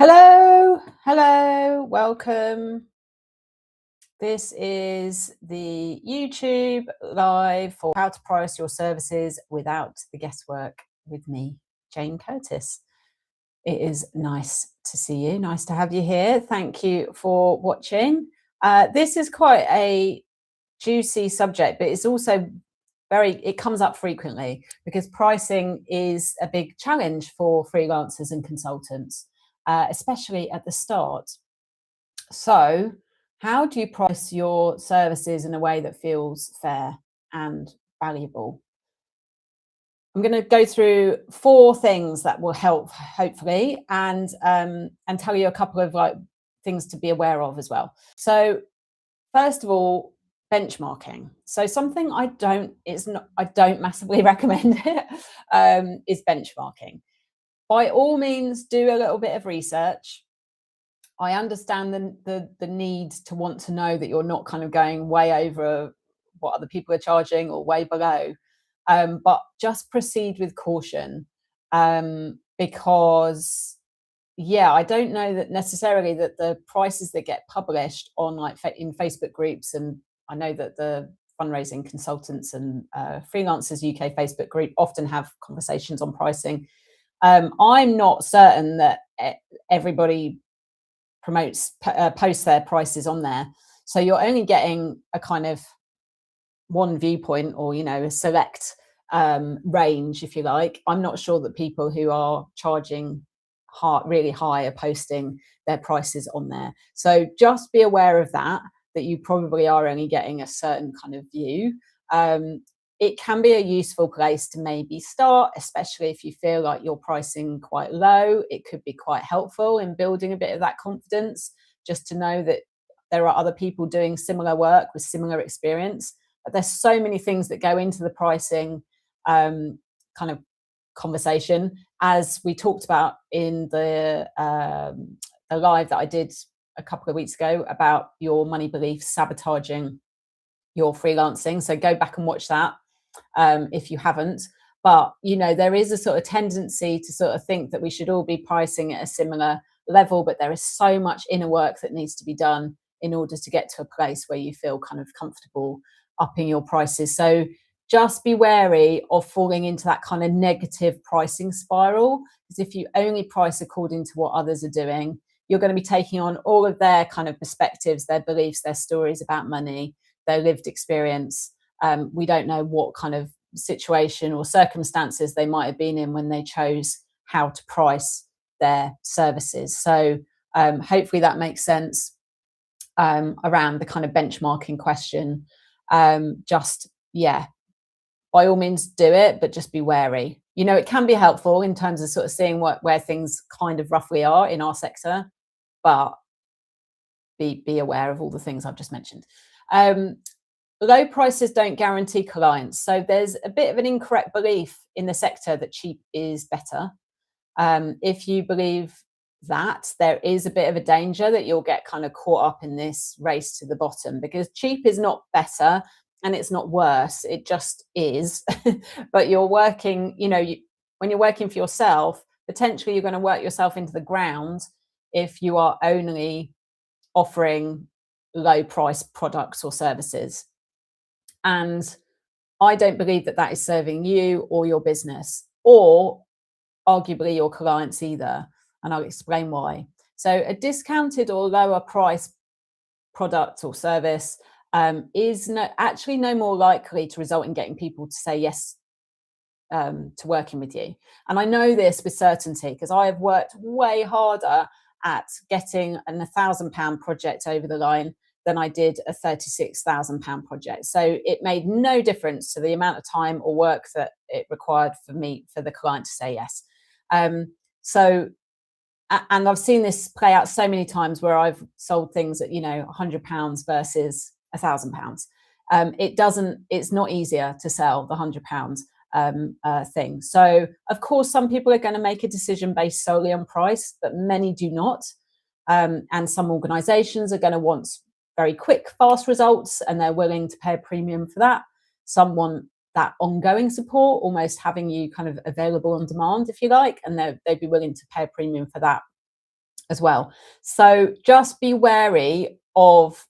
Hello, welcome. This is the YouTube live for how to price your services without the guesswork with me, Jane Curtis. It is nice to see you, nice to have you here. Thank you for watching. This is quite a juicy subject, but it's also it comes up frequently because pricing is a big challenge for freelancers and consultants, especially at the start. So, how do you price your services in a way that feels fair and valuable? I'm going to go through four things that will help, hopefully, and tell you a couple of things to be aware of as well. So, first of all, benchmarking. So something I don't massively recommend it, is benchmarking. By all means, do a little bit of research. I understand the need to want to know that you're not kind of going way over what other people are charging or way below, but just proceed with caution, because yeah, I don't know that necessarily that the prices that get published on in Facebook groups, and I know that the fundraising consultants and freelancers UK Facebook group often have conversations on pricing. I'm not certain that everybody posts their prices on there, so you're only getting a kind of one viewpoint, or a select range, if you like. I'm not sure that people who are charging really high are posting their prices on there, so just be aware of that you probably are only getting a certain kind of view. It can be a useful place to maybe start, especially if you feel like you're pricing quite low. It could be quite helpful in building a bit of that confidence, just to know that there are other people doing similar work with similar experience. But there's so many things that go into the pricing kind of conversation, as we talked about in the live that I did a couple of weeks ago about your money beliefs sabotaging your freelancing. So go back and watch that if you haven't. But there is a sort of tendency to sort of think that we should all be pricing at a similar level, but there is so much inner work that needs to be done in order to get to a place where you feel kind of comfortable upping your prices. So just be wary of falling into that kind of negative pricing spiral, because if you only price according to what others are doing, you're going to be taking on all of their kind of perspectives, their beliefs, their stories about money, their lived experience. We don't know what kind of situation or circumstances they might have been in when they chose how to price their services. So hopefully that makes sense around the kind of benchmarking question. By all means do it, but just be wary. It can be helpful in terms of sort of seeing where things kind of roughly are in our sector, but be aware of all the things I've just mentioned. Low prices don't guarantee clients. So there's a bit of an incorrect belief in the sector that cheap is better. If you believe that, there is a bit of a danger that you'll get kind of caught up in this race to the bottom, because cheap is not better and it's not worse. It just is. But you're working, when you're working for yourself, potentially you're going to work yourself into the ground if you are only offering low price products or services. And I don't believe that is serving you or your business, or arguably your clients either. And I'll explain why. So a discounted or lower price product or service is actually no more likely to result in getting people to say yes to working with you. And I know this with certainty because I have worked way harder at getting an £1,000 project over the line than I did a £36,000 project. So it made no difference to the amount of time or work that it required for the client to say yes. And I've seen this play out so many times where I've sold things at £100 versus £1,000. It's not easier to sell the £100 thing. So of course some people are going to make a decision based solely on price, but many do not. And some organizations are going to want very quick, fast results, and they're willing to pay a premium for that. Some want that ongoing support, almost having you kind of available on demand, if you like, and they'd be willing to pay a premium for that. as well. So just be wary of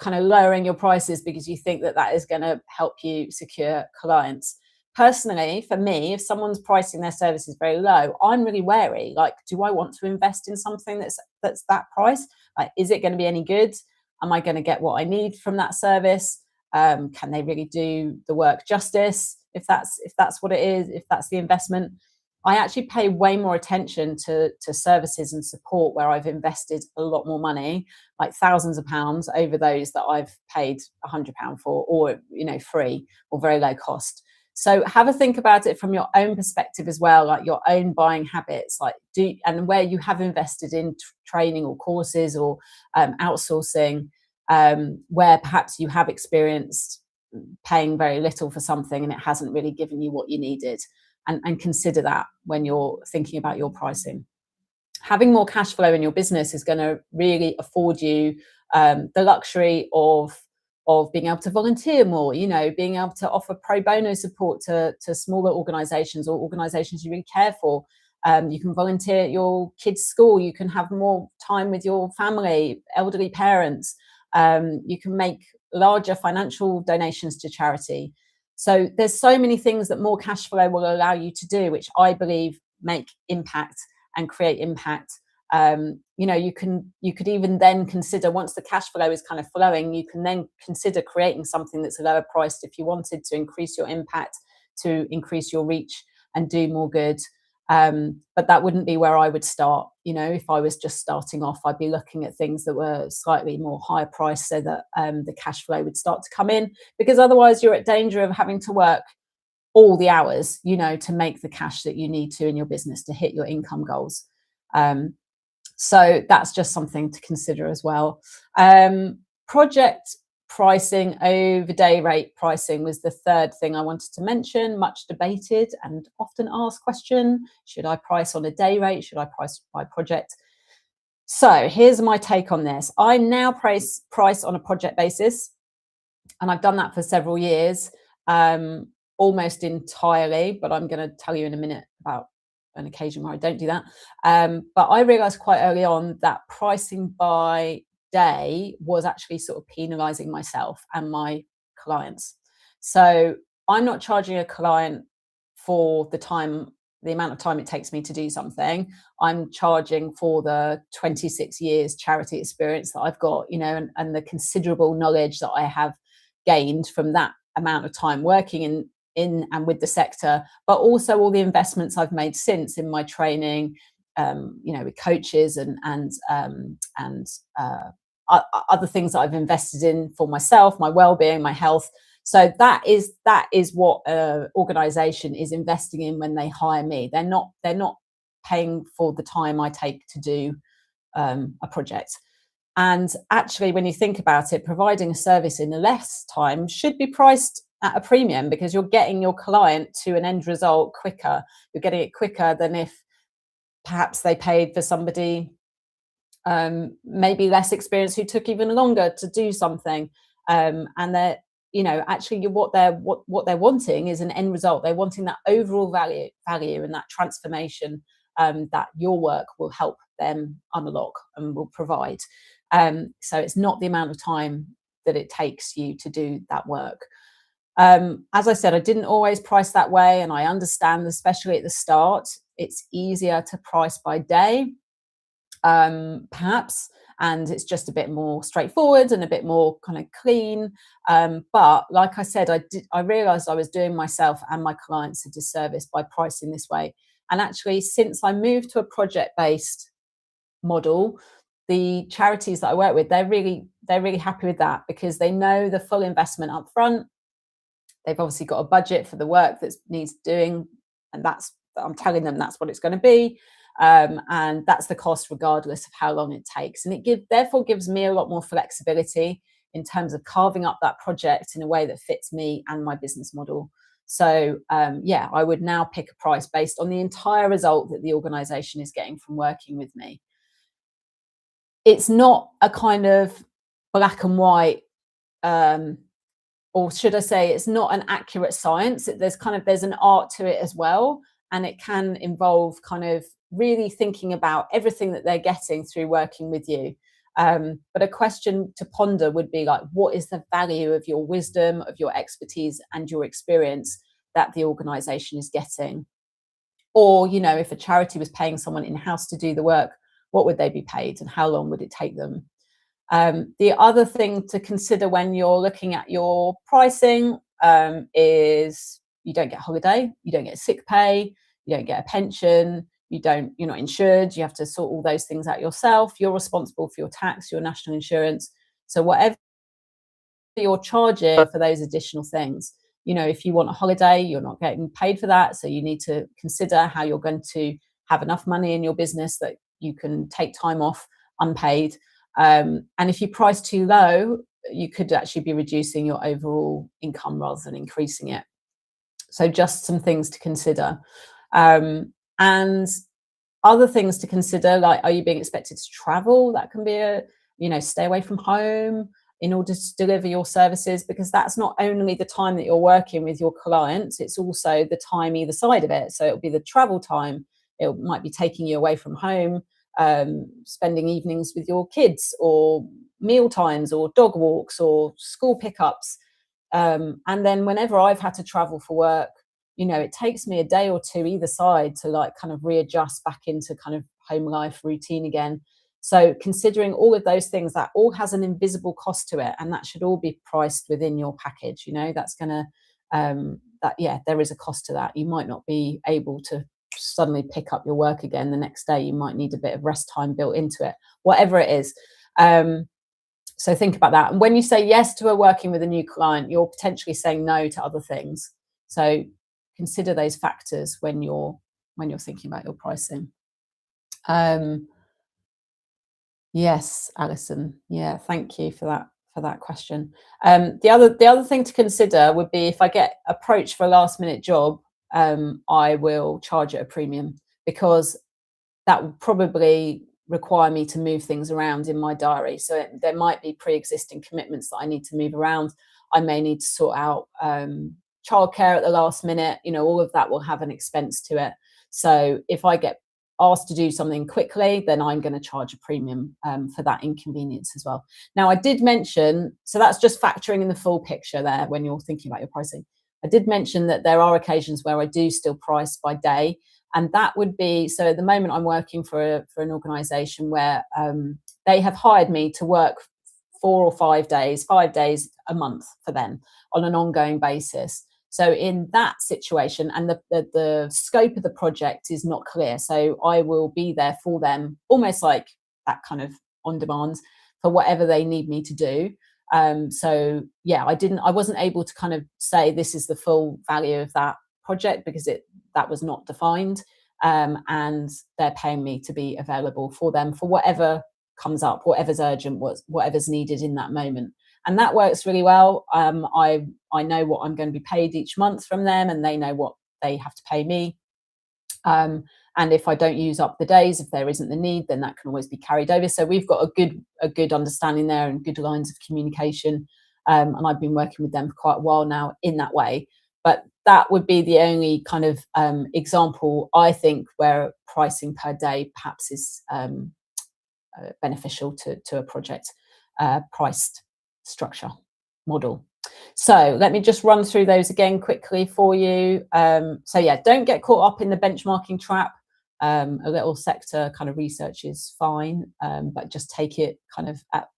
kind of lowering your prices because you think that that is going to help you secure clients. Personally, for me, if someone's pricing their services very low, I'm really wary. Like, do I want to invest in something that's that price? Like, is it going to be any good? Am I going to get what I need from that service? Can they really do the work justice? If that's what it is, if that's the investment, I actually pay way more attention to services and support where I've invested a lot more money, like thousands of pounds, over those that I've paid £100 for, or free or very low cost. So have a think about it from your own perspective as well, like your own buying habits, like and where you have invested in training or courses or outsourcing, where perhaps you have experienced paying very little for something and it hasn't really given you what you needed. And consider that when you're thinking about your pricing. Having more cash flow in your business is going to really afford you the luxury of being able to volunteer more, being able to offer pro bono support to smaller organizations or organizations you really care for. You can volunteer at your kids' school. You can have more time with your family, elderly parents. You can make larger financial donations to charity. So there's so many things that more cash flow will allow you to do, which I believe make impact and create impact. You could even then consider, once the cash flow is kind of flowing, you can then consider creating something that's lower priced if you wanted to increase your impact, to increase your reach and do more good. But that wouldn't be where I would start. If I was just starting off, I'd be looking at things that were slightly more higher priced so that the cash flow would start to come in, because otherwise you're at danger of having to work all the hours, to make the cash that you need to in your business to hit your income goals. So that's just something to consider as well. Project pricing over day rate pricing was the third thing I wanted to mention. Much debated and often asked question: should I price on a day rate? Should I price by project? So here's my take on this. I now price on a project basis, and I've done that for several years, almost entirely, but I'm going to tell you in a minute about an occasion where I don't do that. But I realized quite early on that pricing by day was actually sort of penalizing myself and my clients. So I'm not charging a client for the amount of time it takes me to do something. I'm charging for the 26 years charity experience that I've got, and the considerable knowledge that I have gained from that amount of time working in and with the sector, but also all the investments I've made since in my training, with coaches and other things that I've invested in for myself, my well-being, my health. So that is what an organization is investing in when they hire me. They're not paying for the time I take to do a project. And actually, when you think about it, providing a service in less time should be priced at a premium, because you're getting your client to an end result quicker. You're getting it quicker than if perhaps they paid for somebody maybe less experienced who took even longer to do something. And they're, actually what they're wanting is an end result. They're wanting that overall value and that transformation that your work will help them unlock and will provide. So it's not the amount of time that it takes you to do that work. As I said, I didn't always price that way, and I understand, especially at the start, it's easier to price by day, perhaps, and it's just a bit more straightforward and a bit more kind of clean. But like I said, I realized I was doing myself and my clients a disservice by pricing this way. And actually, since I moved to a project-based model, the charities that I work with, they're really happy with that, because they know the full investment up front. They've obviously got a budget for the work that needs doing, and I'm telling them that's what it's going to be, and that's the cost regardless of how long it takes. And it therefore gives me a lot more flexibility in terms of carving up that project in a way that fits me and my business model. So I would now pick a price based on the entire result that the organization is getting from working with me. It's not a kind of black and white, or should I say, it's not an accurate science. There's an art to it as well, and it can involve kind of really thinking about everything that they're getting through working with you. But a question to ponder would be like, what is the value of your wisdom, of your expertise, and your experience that the organization is getting? Or, you know, if a charity was paying someone in-house to do the work, what would they be paid and how long would it take them? The other thing to consider when you're looking at your pricing is you don't get holiday, you don't get sick pay, you don't get a pension, you're not insured, you have to sort all those things out yourself. You're responsible for your tax, your national insurance. So whatever you're charging for those additional things, you know, if you want a holiday, you're not getting paid for that. So you need to consider how you're going to have enough money in your business that you can take time off unpaid. And if you price too low, you could actually be reducing your overall income rather than increasing it. So just some things to consider. And other things to consider, like, are you being expected to travel? That can be stay away from home in order to deliver your services, because that's not only the time that you're working with your clients, it's also the time either side of it. So it'll be the travel time. It might be taking you away from home, spending evenings with your kids, or meal times, or dog walks, or school pickups. And then whenever I've had to travel for work, you know, it takes me a day or two either side to like kind of readjust back into kind of home life routine again. So considering all of those things, that all has an invisible cost to it, and that should all be priced within your package. You know, that's gonna there is a cost to that. You might not be able to suddenly pick up your work again the next day. You might need a bit of rest time built into it, whatever it is. So think about that. And when you say yes to working with a new client, you're potentially saying no to other things. So consider those factors when you're thinking about your pricing. Yes, Alison. Yeah, thank you for that question. The other thing to consider would be, if I get approached for a last minute job, I will charge at a premium, because that will probably require me to move things around in my diary. So there might be pre-existing commitments that I need to move around. I may need to sort out childcare at the last minute. You know, all of that will have an expense to it. So if I get asked to do something quickly, then I'm going to charge a premium for that inconvenience as well. Now, I did mention, so that's just factoring in the full picture there when you're thinking about your pricing. I did mention that there are occasions where I do still price by day. And that would be, so at the moment I'm working for an organization where they have hired me to work 4 or 5 days, 5 days a month for them on an ongoing basis. So in that situation, and the scope of the project is not clear, so I will be there for them, almost like that kind of on demand, for whatever they need me to do. So yeah, I wasn't able to kind of say this is the full value of that project, because that was not defined. And they're paying me to be available for them for whatever comes up, whatever's urgent, whatever's needed in that moment. And that works really well. I know what I'm going to be paid each month from them, and they know what they have to pay me. And if I don't use up the days, if there isn't the need, then that can always be carried over. So we've got a good understanding there, and good lines of communication. And I've been working with them for quite a while now in that way. But that would be the only kind of example, I think, where pricing per day perhaps is beneficial to a project priced structure model. So let me just run through those again quickly for you. So yeah, don't get caught up in the benchmarking trap. A little sector kind of research is fine, but just take it kind of at,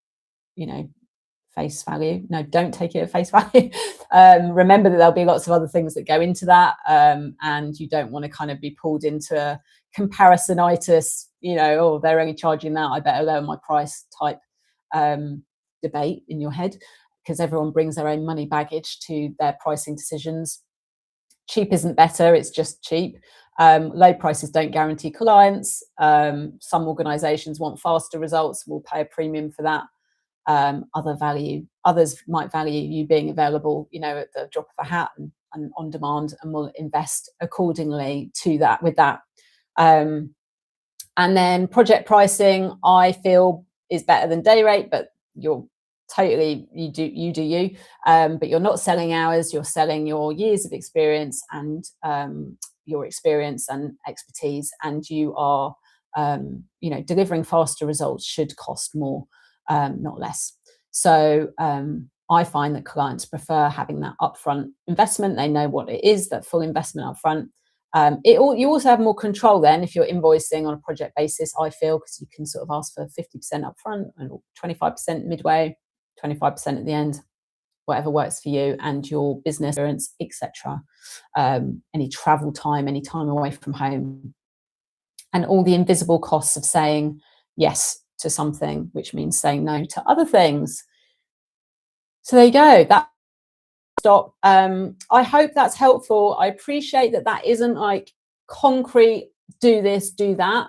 face value. No, don't take it at face value. Remember that there'll be lots of other things that go into that, and you don't want to kind of be pulled into a comparisonitis, oh, they're only charging that, I better lower my price type debate in your head, because everyone brings their own money baggage to their pricing decisions. Cheap isn't better, it's just cheap. Low prices don't guarantee clients. Some organizations want faster results, will pay a premium for that. Others might value you being available, at the drop of a hat and on demand, and will invest accordingly to that with that. And then project pricing, I feel, is better than day rate, but you're totally, you do you, but you're not selling hours, you're selling your years of experience and your experience and expertise, and you are delivering faster results should cost more, not less. So I find that clients prefer having that upfront investment. They know what it is, that full investment upfront. You also have more control then if you're invoicing on a project basis, I feel, because you can sort of ask for 50% upfront and 25% midway, 25% at the end, whatever works for you and your business experience, etc. Any travel time, any time away from home, and all the invisible costs of saying yes to something, which means saying no to other things. So there you go. That stop. I hope that's helpful. I appreciate that that isn't like concrete, do this, do that.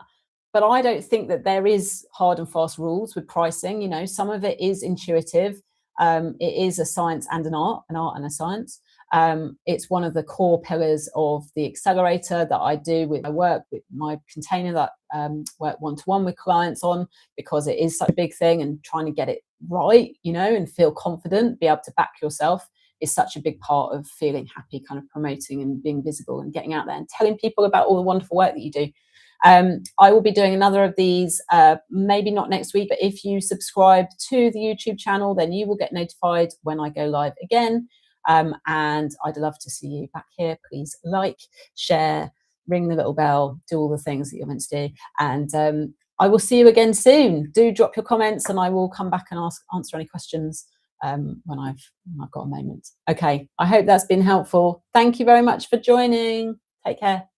But I don't think that there is hard and fast rules with pricing. You know, some of it is intuitive. It is a science and an art and a science. It's one of the core pillars of the accelerator that I do with my work, with my container that work one-to-one with clients on, because it is such a big thing, and trying to get it right, you know, and feel confident, be able to back yourself is such a big part of feeling happy, kind of promoting and being visible and getting out there and telling people about all the wonderful work that you do. I will be doing another of these, maybe not next week, but if you subscribe to the YouTube channel, then you will get notified when I go live again. And I'd love to see you back here. Please like, share, ring the little bell, do all the things that you're meant to do. And I will see you again soon. Do drop your comments and I will come back and answer any questions when I've got a moment. Okay, I hope that's been helpful. Thank you very much for joining. Take care.